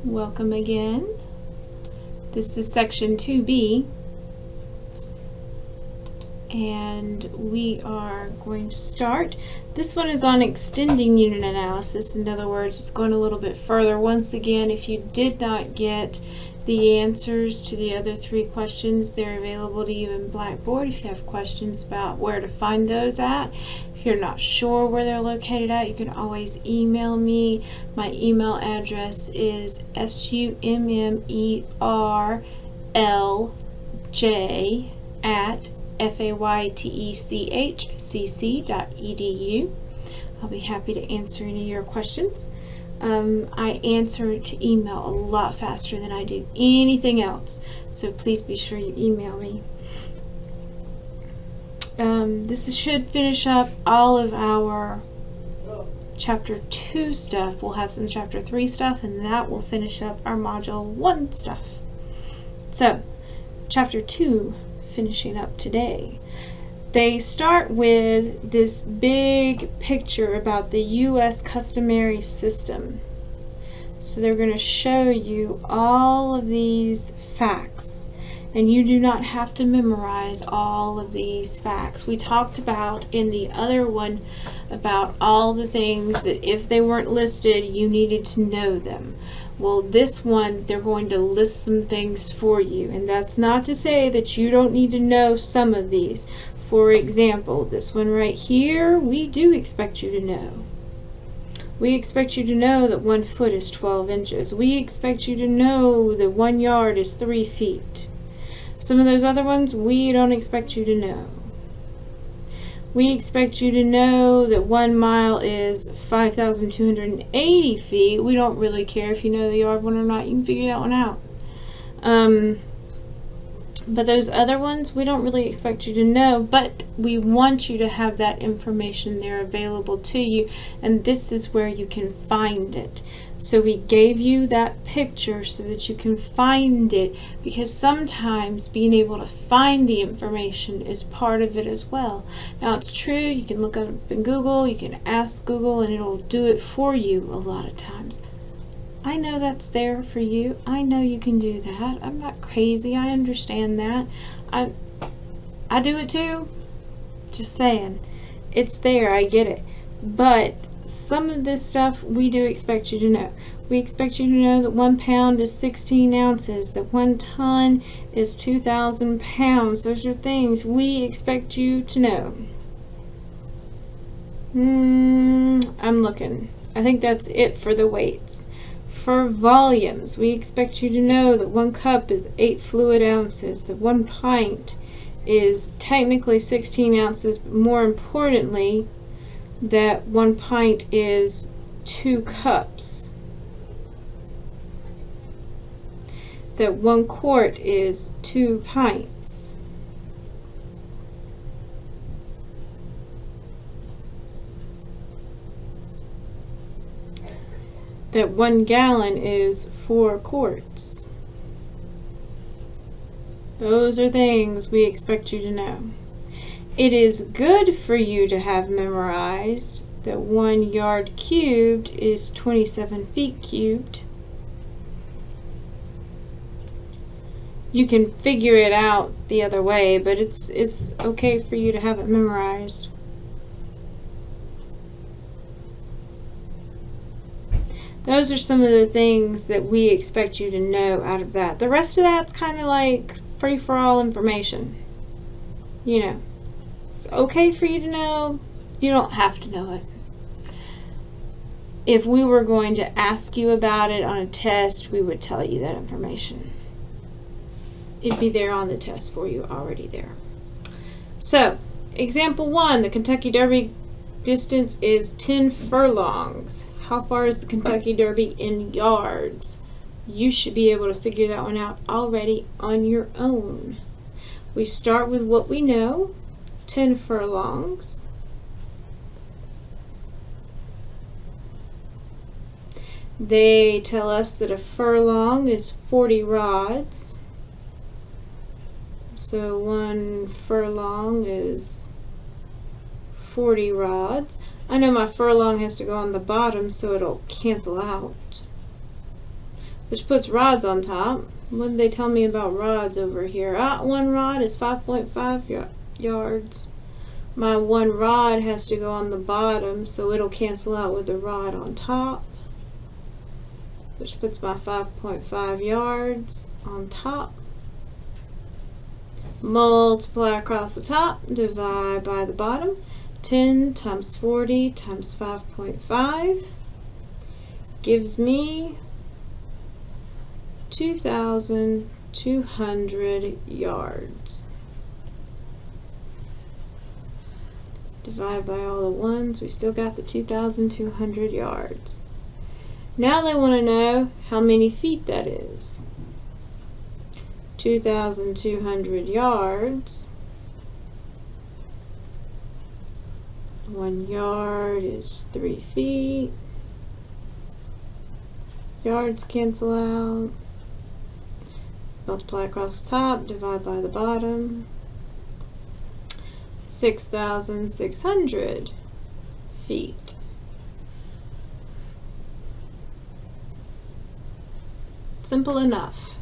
Welcome again. This is section 2B, and we are going to start. This one is on extending unit analysis. In other words, it's going a little bit further. Once again, if you did not get the answers to the other 3 questions, they're available to you in Blackboard. If you have questions about where to find those at, if you're not sure where they're located at, you can always email me. My email address is summerlj@faytechcc.edu. I'll be happy to answer any of your questions. I answer to email a lot faster than I do anything else, so please be sure you email me. This should finish up all of our Chapter 2 stuff. We'll have some Chapter 3 stuff, and that will finish up our Module 1 stuff. So, Chapter 2, finishing up today. They start with this big picture about the U.S. customary system. So they're going to show you all of these facts, and you do not have to memorize all of these facts. We talked about in the other one about all the things that if they weren't listed, you needed to know them. Well, this one, they're going to list some things for you, and that's not to say that you don't need to know some of these. For example, this one right here, we do expect you to know. We expect you to know that 1 foot is 12 inches. We expect you to know that 1 yard is 3 feet. Some of those other ones, we don't expect you to know. We expect you to know that 1 mile is 5,280 feet. We don't really care if you know the yard one or not. You can figure that one out. But those other ones, we don't really expect you to know, but we want you to have that information there available to you, and this is where you can find it. So we gave you that picture so that you can find it, because sometimes being able to find the information is part of it as well. Now, it's true, you can look up in Google, you can ask Google, and it'll do it for you a lot of times. I know that's there for you. I know you can do that. I'm not crazy. I understand that. I do it too. Just saying. It's there. I get it. But some of this stuff we do expect you to know. We expect you to know that 1 pound is 16 ounces, that 1 ton is 2,000 pounds. Those are things we expect you to know. I'm looking. I think that's it for the weights. For volumes, we expect you to know that 1 cup is 8 fluid ounces, that 1 pint is technically 16 ounces, but more importantly, that 1 pint is 2 cups, that 1 quart is 2 pints. That 1 gallon is 4 quarts. Those are things we expect you to know. It is good for you to have memorized that 1 yard cubed is 27 feet cubed. You can figure it out the other way, but it's okay for you to have it memorized. Those are some of the things that we expect you to know out of that. The rest of that's kind of like free-for-all information. You know, it's okay for you to know. You don't have to know it. If we were going to ask you about it on a test, we would tell you that information. It'd be there on the test for you, already there. So, example 1, the Kentucky Derby distance is 10 furlongs. How far is the Kentucky Derby in yards? You should be able to figure that one out already on your own. We start with what we know, 10 furlongs. They tell us that a furlong is 40 rods. So 1 furlong is 40 rods. I know my furlong has to go on the bottom so it'll cancel out. which puts rods on top. What did they tell me about rods over here? One rod is 5.5 yards. My one rod has to go on the bottom, so it'll cancel out with the rod on top, which puts my 5.5 yards on top. Multiply across the top, divide by the bottom. 10 times 40 times 5.5 gives me 2,200 yards. Divide by all the ones, we still got the 2,200 yards. Now they want to know how many feet that is. 2,200 yards. 1 yard is 3 feet. Yards cancel out. Multiply across the top, divide by the bottom. 6,600 feet. Simple enough.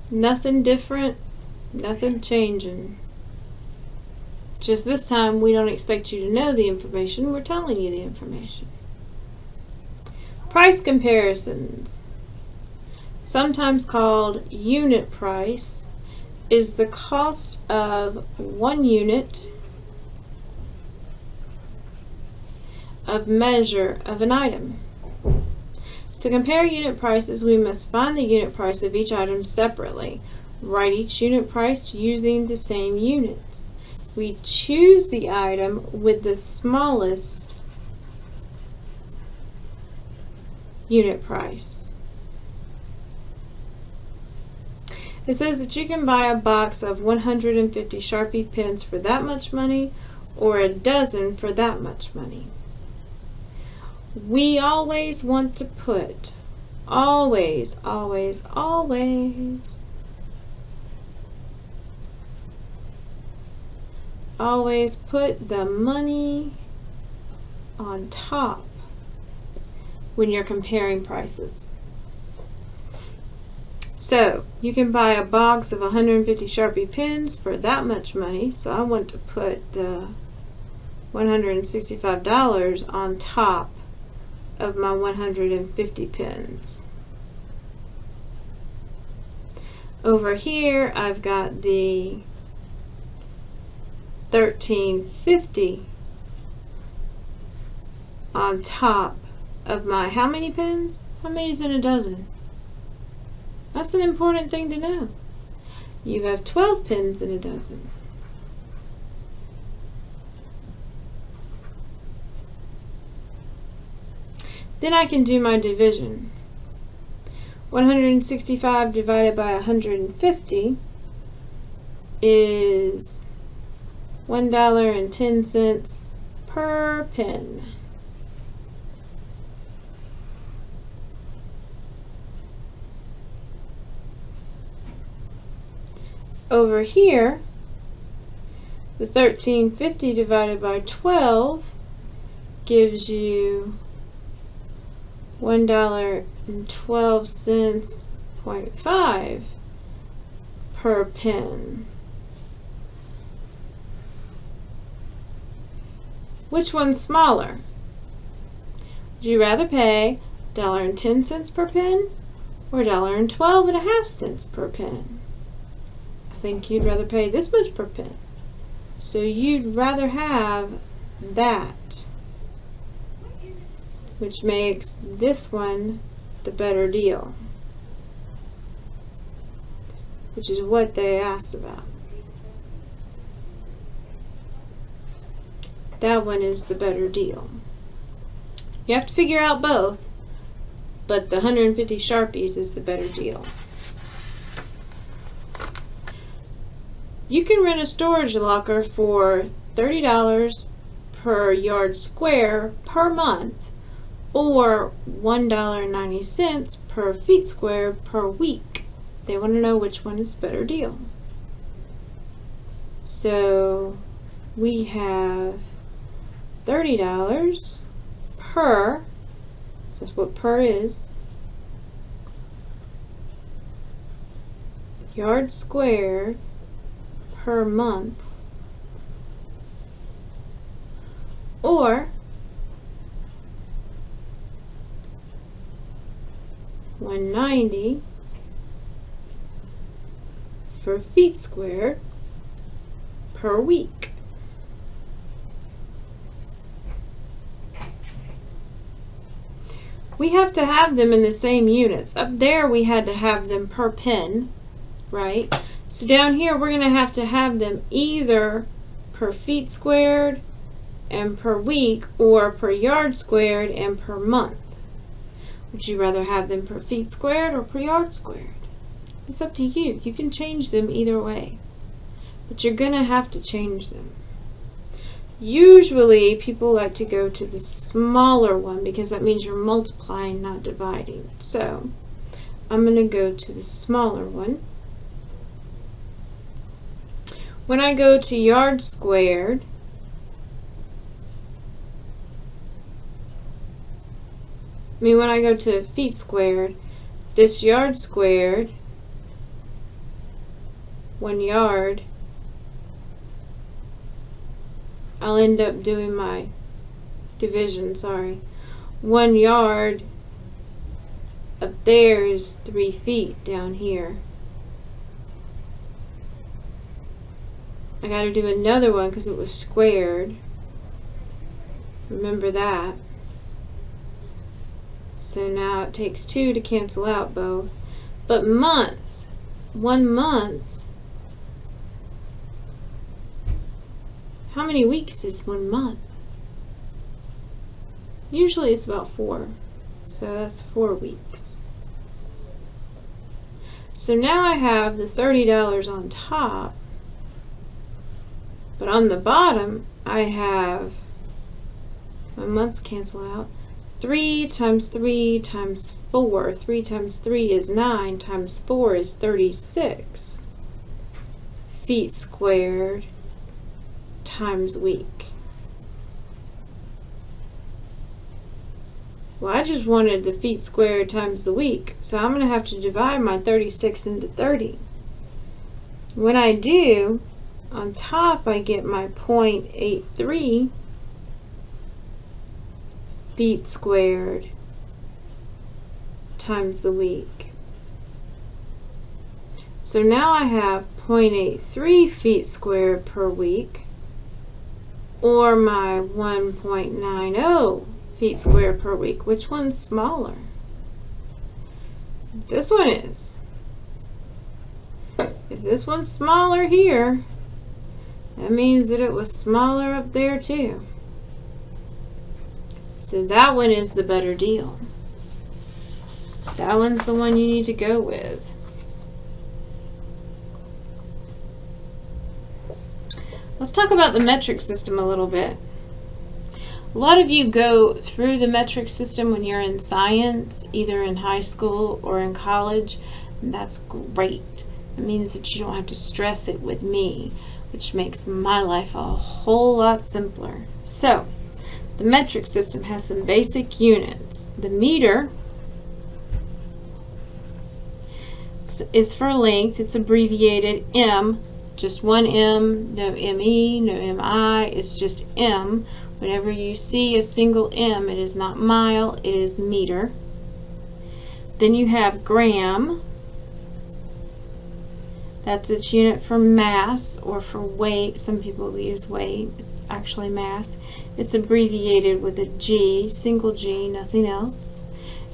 Nothing different, nothing changing. Just this time we don't expect you to know the information, we're telling you the information. Price comparisons, sometimes called unit price, is the cost of 1 unit of measure of an item. To compare unit prices, we must find the unit price of each item separately. Write each unit price using the same units. We choose the item with the smallest unit price. It says that you can buy a box of 150 Sharpie pens for that much money, or a dozen for that much money. We always want to put, always put the money on top when you're comparing prices. So you can buy a box of 150 Sharpie pens for that much money, so I want to put the $165 on top of my 150 pens. Over here I've got the $13.50 on top of my how many pens? How many is in a dozen? That's an important thing to know. You have 12 pens in a dozen. Then I can do my division. 165 divided by 150 is $1.10 per pen. Over here, the $13.50 divided by 12 gives you $1.12.5 per pen. Which one's smaller? Would you rather pay $1.10 per pen or $1.12.5 per pen? I think you'd rather pay this much per pen. So you'd rather have that, which makes this one the better deal, which is what they asked about. That one is the better deal. You have to figure out both, but the 150 Sharpies is the better deal. You can rent a storage locker for $30 per yard square per month, or $1.90 per feet square per week. They want to know which one is the better deal. So we have $30 per, that's what per is, yard squared per month, or $190 for feet squared per week. We have to have them in the same units. Up there we had to have them per pen, right? So down here we're going to have them either per feet squared and per week, or per yard squared and per month. Would you rather have them per feet squared or per yard squared? It's up to you. You can change them either way, but you're going to have to change them. Usually people like to go to the smaller one because that means you're multiplying, not dividing. So I'm going to go to the smaller one. When I go to yard squared, when I go to feet squared, this yard squared, 1 yard, I'll end up doing my division, sorry. 1 yard up there is 3 feet down here. I got to do another one because it was squared. Remember that. So now it takes 2 to cancel out both. But month, 1 month, how many weeks is 1 month? Usually it's about 4. So that's 4 weeks. So now I have the $30 on top, but on the bottom I have, my months cancel out, 3 times 3 times 4. 3 times 3 is 9, times 4 is 36 feet squared times week. Well, I just wanted the feet squared times the week, so I'm going to have to divide my 36 into 30. When I do, on top I get my 0.83 feet squared times the week. So now I have 0.83 feet squared per week, or my 1.90 feet squared per week. Which one's smaller? This one is. If this one's smaller here, that means that it was smaller up there too. So that one is the better deal. That one's the one you need to go with. Let's talk about the metric system a little bit. A lot of you go through the metric system when you're in science, either in high school or in college, and that's great. It means that you don't have to stress it with me, which makes my life a whole lot simpler. So, the metric system has some basic units. The meter is for length. It's abbreviated M, just one M, no ME, no MI, it's just M. Whenever you see a single M, it is not mile, it is meter. Then you have gram. That's its unit for mass or for weight. Some people use weight. It's actually mass. It's abbreviated with a G, single G, nothing else.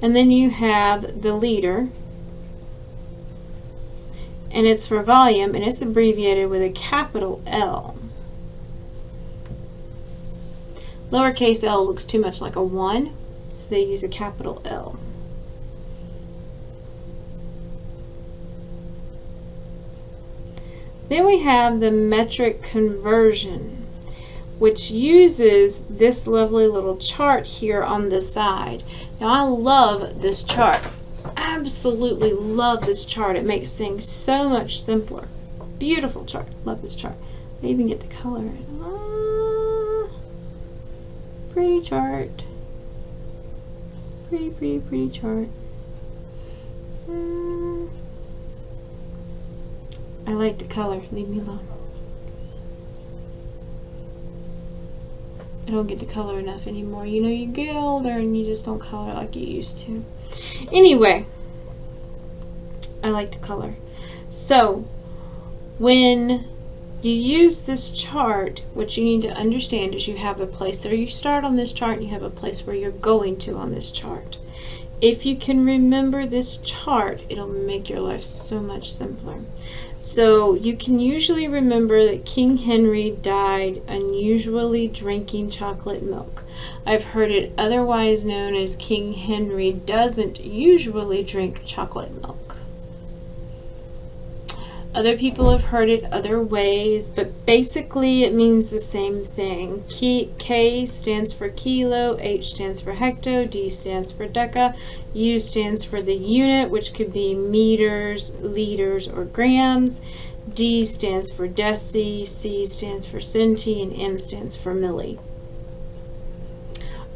And then you have the liter, and it's for volume, and it's abbreviated with a capital L. Lowercase l looks too much like a 1, so they use a capital L. Then we have the metric conversion, which uses this lovely little chart here on the side. Now I love this chart. Absolutely love this chart. It makes things so much simpler. Beautiful chart. Love this chart. I even get to color it. Pretty chart. Pretty chart. I like the color. Leave me alone. I don't get to color enough anymore. You know, you get older and you just don't color like you used to. Anyway, I like the color. So, when you use this chart, what you need to understand is you have a place where you start on this chart and you have a place where you're going to on this chart. If you can remember this chart, it'll make your life so much simpler. So you can usually remember that King Henry died unusually drinking chocolate milk. I've heard it otherwise known as King Henry doesn't usually drink chocolate milk. Other people have heard it other ways, but basically it means the same thing. K stands for kilo, H stands for hecto, D stands for deca, U stands for the unit, which could be meters, liters, or grams. D stands for deci, C stands for centi, and M stands for milli.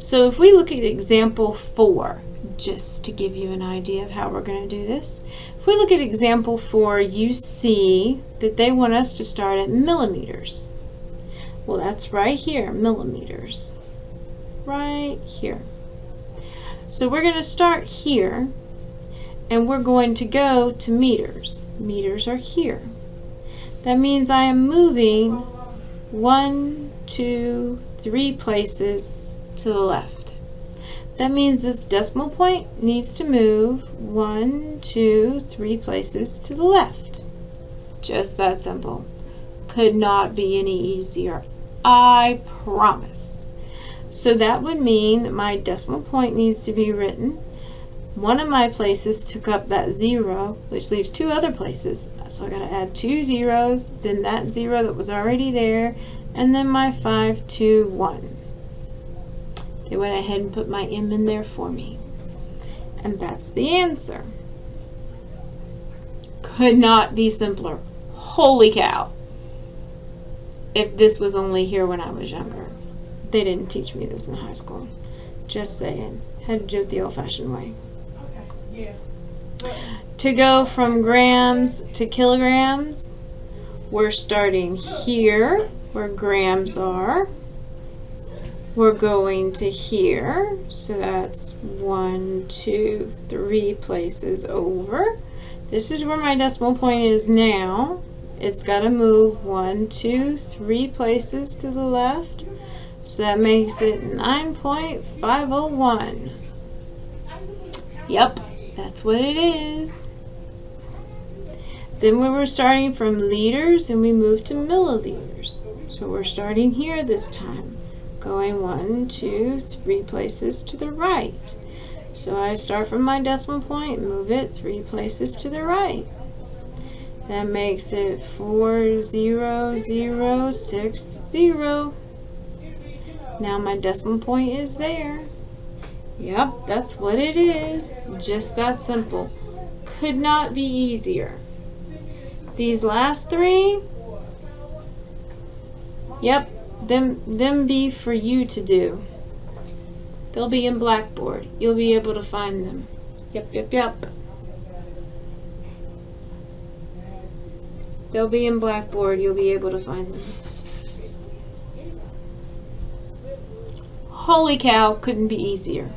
So if we look at example 4, just to give you an idea of how we're going to do this. If we look at example 4, you see that they want us to start at millimeters. Well, that's right here, millimeters. Right here. So we're going to start here, and we're going to go to meters. Meters are here. That means I am moving 1, 2, 3 places to the left. That means this decimal point needs to move 1, 2, 3 places to the left. Just that simple. Could not be any easier. I promise. So that would mean that my decimal point needs to be written. One of my places took up that 0, which leaves 2 other places. So I got to add 2 zeros, then that 0 that was already there, and then my 5, 2, 1. They went ahead and put my M in there for me. And that's the answer. Could not be simpler. Holy cow. If this was only here when I was younger. They didn't teach me this in high school. Just saying. Had to do it the old-fashioned way. Okay. Yeah. To go from grams to kilograms, we're starting here where grams are. We're going to here, so that's 1, 2, 3 places over. This is where my decimal point is now. It's got to move 1, 2, 3 places to the left. So that makes it 9.501. Yep, that's what it is. Then we were starting from liters and we moved to milliliters. So we're starting here this time. Going 1, 2, 3 places to the right. So I start from my decimal point, move it 3 places to the right. That makes it 40060. Now my decimal point is there. Yep, that's what it is. Just that simple. Could not be easier. These last 3, yep, them be for you to do. They'll be in Blackboard. You'll be able to find them. Yep. They'll be in Blackboard. You'll be able to find them. Holy cow, couldn't be easier.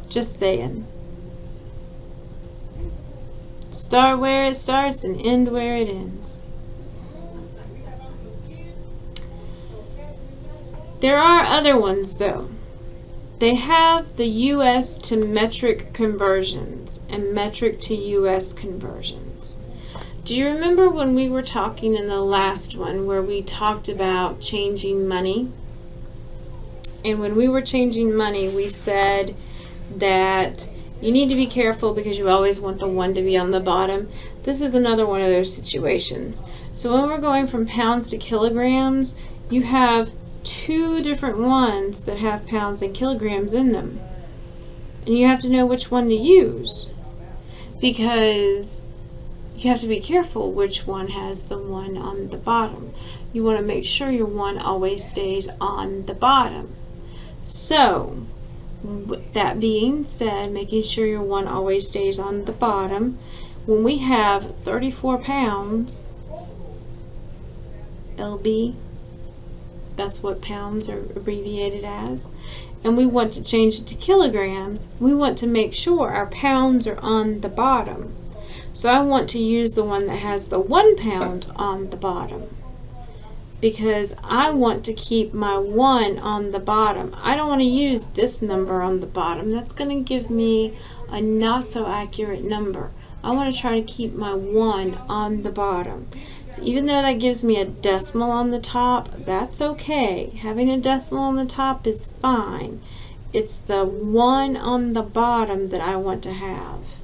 Just saying. Start where it starts and end where it ends. There are other ones though. They have the US to metric conversions and metric to US conversions. Do you remember when we were talking in the last one where we talked about changing money? And when we were changing money, we said that you need to be careful because you always want the 1 to be on the bottom. This is another one of those situations. So when we're going from pounds to kilograms, you have 2 different ones that have pounds and kilograms in them. And you have to know which one to use because you have to be careful which one has the 1 on the bottom. You want to make sure your 1 always stays on the bottom. So, with that being said, making sure your 1 always stays on the bottom. When we have 34 pounds, LB, that's what pounds are abbreviated as, and we want to change it to kilograms, we want to make sure our pounds are on the bottom. So I want to use the one that has the 1 pound on the bottom, because I want to keep my 1 on the bottom. I don't want to use this number on the bottom. That's going to give me a not so accurate number. I want to try to keep my 1 on the bottom. So even though that gives me a decimal on the top, that's okay. Having a decimal on the top is fine. It's the 1 on the bottom that I want to have.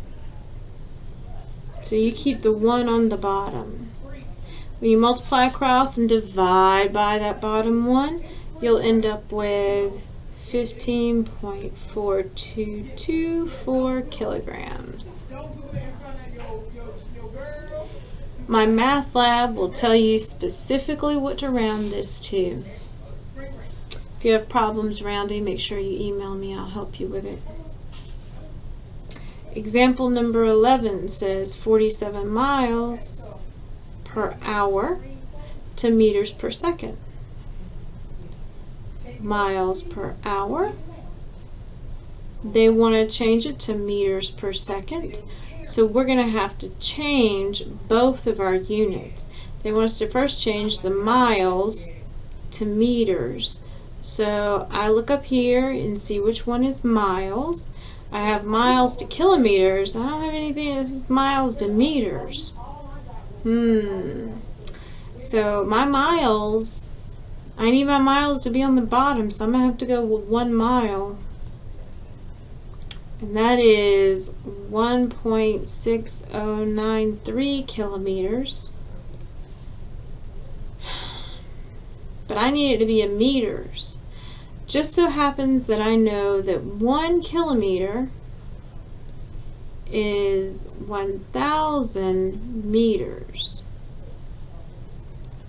So you keep the 1 on the bottom. When you multiply across and divide by that bottom 1, you'll end up with 15.4224 kilograms. My math lab will tell you specifically what to round this to. If you have problems rounding, make sure you email me. I'll help you with it. Example number 11 says 47 miles per hour to meters per second. Miles per hour. They want to change it to meters per second. So we're going to have to change both of our units. They want us to first change the miles to meters. So I look up here and see which one is miles. I have miles to kilometers. I don't have anything. This is miles to meters. So my miles, I need my miles to be on the bottom, so I'm going to have to go with 1 mile. And that is 1.6093 kilometers. But I need it to be in meters. Just so happens that I know that 1 kilometer is 1,000 meters.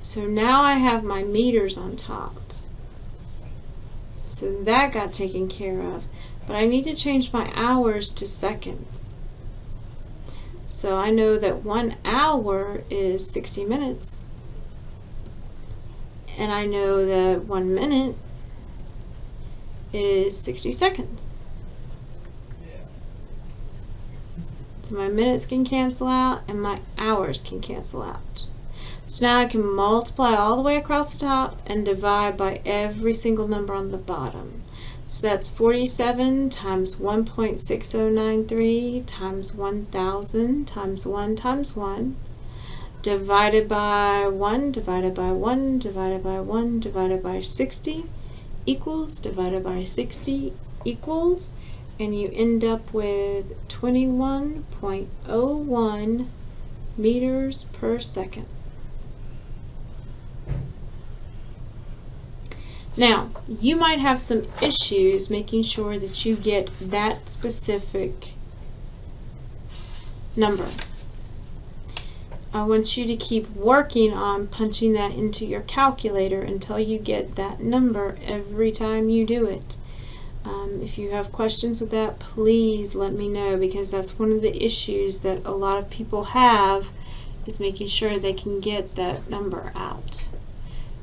So now I have my meters on top. So that got taken care of. But I need to change my hours to seconds. So I know that 1 hour is 60 minutes. And I know that 1 minute is 60 seconds. So my minutes can cancel out and my hours can cancel out. So now I can multiply all the way across the top and divide by every single number on the bottom. So that's 47 times 1.6093 times 1,000 times 1 times 1 divided by 1 divided by 1 divided by 1 divided by 60 equals divided by 60 equals, and you end up with 21.01 meters per second. Now, you might have some issues making sure that you get that specific number. I want you to keep working on punching that into your calculator until you get that number every time you do it. If you have questions with that, please let me know, because that's one of the issues that a lot of people have, is making sure they can get that number out.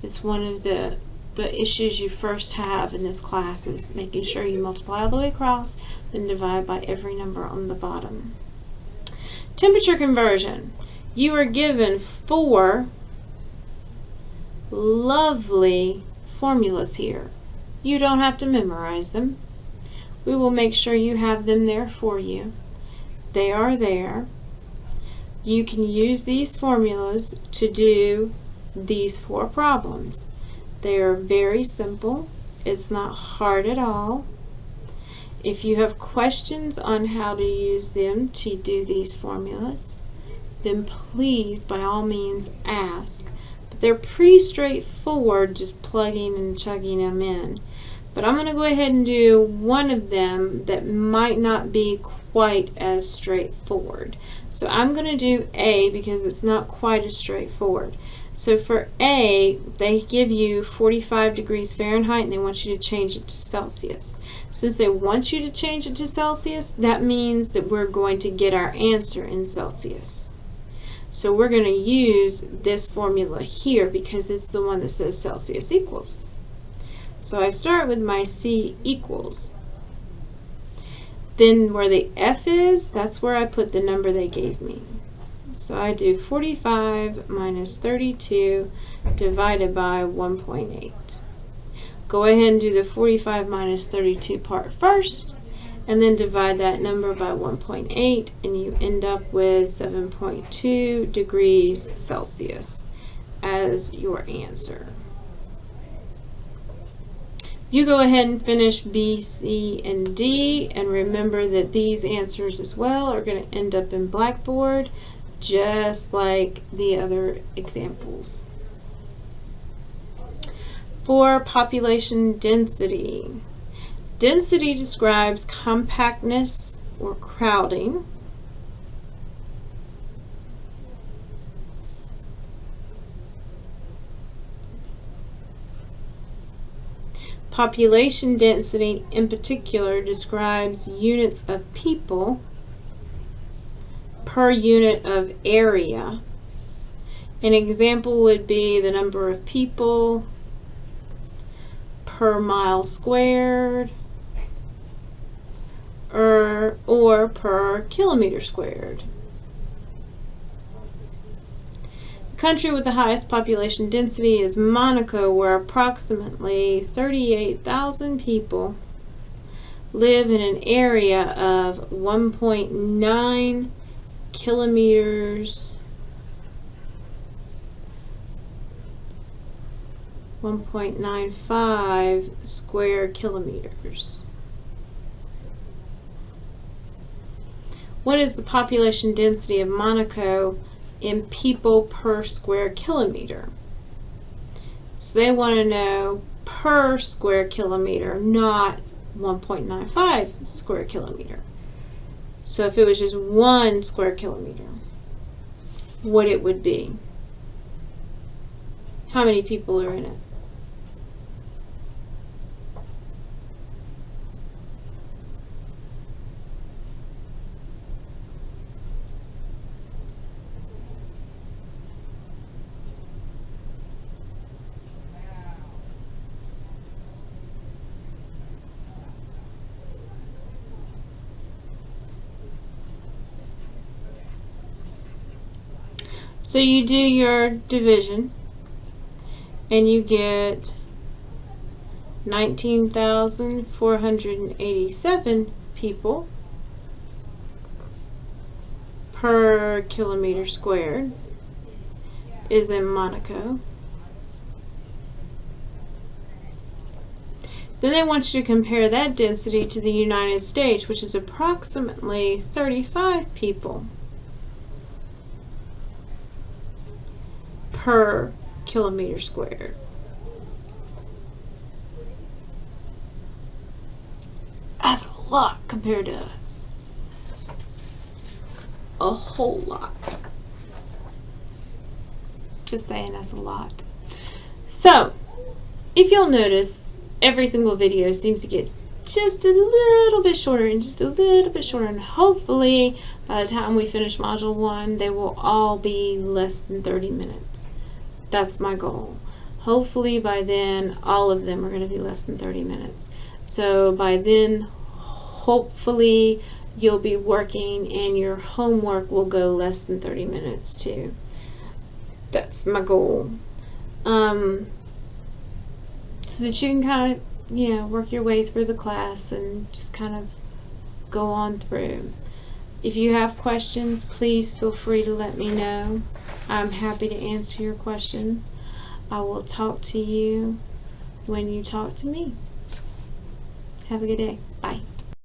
It's one of the issues you first have in this class, is making sure you multiply all the way across, then divide by every number on the bottom. Temperature conversion. You are given 4 lovely formulas here. You don't have to memorize them. We will make sure you have them there for you. They are there. You can use these formulas to do these 4 problems. They are very simple. It's not hard at all. If you have questions on how to use them to do these formulas, then please, by all means, ask. But they're pretty straightforward, just plugging and chugging them in. But I'm going to go ahead and do one of them that might not be quite as straightforward. So I'm going to do A because it's not quite as straightforward. So for A, they give you 45 degrees Fahrenheit and they want you to change it to Celsius. Since they want you to change it to Celsius, that means that we're going to get our answer in Celsius. So we're going to use this formula here because it's the one that says Celsius equals. So I start with my C equals. Then where the F is, that's where I put the number they gave me. So I do 45 minus 32 divided by 1.8. Go ahead and do the 45 minus 32 part first, and then divide that number by 1.8, and you end up with 7.2 degrees Celsius as your answer. You go ahead and finish B, C, and D, and remember that these answers as well are going to end up in Blackboard, just like the other examples. For population density. Density describes compactness or crowding. Population density in particular describes units of people per unit of area. An example would be the number of people per mile squared or per kilometer squared. The country with the highest population density is Monaco, where approximately 38,000 people live in an area of 1.9 kilometers 1.95 square kilometers. What is the population density of Monaco in people per square kilometer? So they want to know per square kilometer, not 1.95 square kilometer. So if it was just 1 square kilometer, what it would be. How many people are in it? So you do your division and you get 19,487 people per kilometer squared is in Monaco. Then they want you to compare that density to the United States, which is approximately 35 people per kilometer squared. That's a lot compared to us. A whole lot. Just saying, that's a lot. So, if you'll notice, every single video seems to get just a little bit shorter and just a little bit shorter, and hopefully by the time we finish Module 1, they will all be less than 30 minutes. That's my goal. Hopefully by then, all of them are going to be less than 30 minutes. So by then, hopefully you'll be working and your homework will go less than 30 minutes too. That's my goal. So that you can kind of, work your way through the class and just kind of go on through. If you have questions, please feel free to let me know. I'm happy to answer your questions. I will talk to you when you talk to me. Have a good day. Bye.